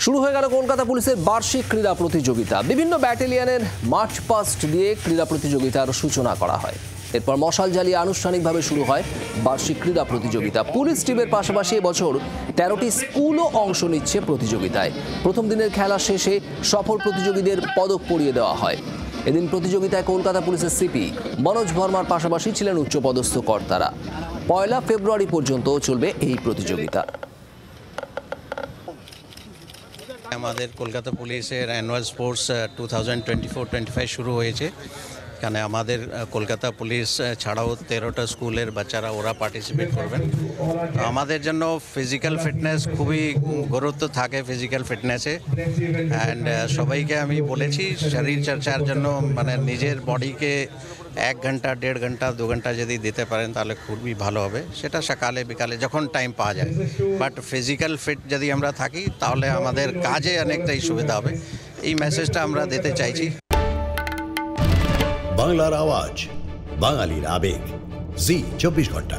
শুরু হয়ে গেল কলকাতা পুলিশের বার্ষিক ক্রীড়া প্রতিযোগিতা। বিভিন্ন ব্যাটালিয়নের মার্চ পাস্ট দিয়ে ক্রীড়া প্রতিযোগিতার সূচনা করা হয়। এরপর মশাল জ্বালিয়ে আনুষ্ঠানিকভাবে শুরু হয় বার্ষিক ক্রীড়া প্রতিযোগিতা। পুলিশ টিমের পাশাপাশি এবছর 13টি স্কুলও অংশ নিচ্ছে প্রতিযোগিতায়। প্রথম দিনের খেলা শেষে সফল প্রতিযোগীদের পদক পরিয়ে দেওয়া হয়। এদিন প্রতিযোগিতায় কলকাতা পুলিশের সিপি মনোজ ভার্মার পাশাপাশি ছিলেন উচ্চপদস্থ কর্তারা। 1 ফেব্রুয়ারি পর্যন্ত চলবে এই প্রতিযোগিতা। আমাদের কলকাতা পুলিশের অ্যানুয়াল স্পোর্টস 2024-25 শুরু হয়েছে। এখানে আমাদের কলকাতা পুলিশ ছাড়াও 13টা স্কুলের বাচ্চারা ওরা পার্টিসিপেট করবেন। আমাদের জন্য ফিজিক্যাল ফিটনেস খুবই গুরুত্ব থাকে ফিজিক্যাল ফিটনেসে। অ্যান্ড সবাইকে আমি বলেছি শরীর চর্চার জন্য মানে নিজের বডিকে 1 ঘন্টা 1.5 ঘন্টা 2 ঘন্টা যদি দিতে পারেন তাহলে খুবই ভালো হবে। সেটা সকালে বিকালে যখন টাইম পাওয়া যায়। বাট ফিজিক্যাল ফিট যদি আমরা থাকি তাহলে আমাদের কাজে অনেকটাই সুবিধা হবে। এই মেসেজটা আমরা দিতে চাইছি। বাংলার আওয়াজ, বাঙালির আবেগ, জি 24 ঘন্টা।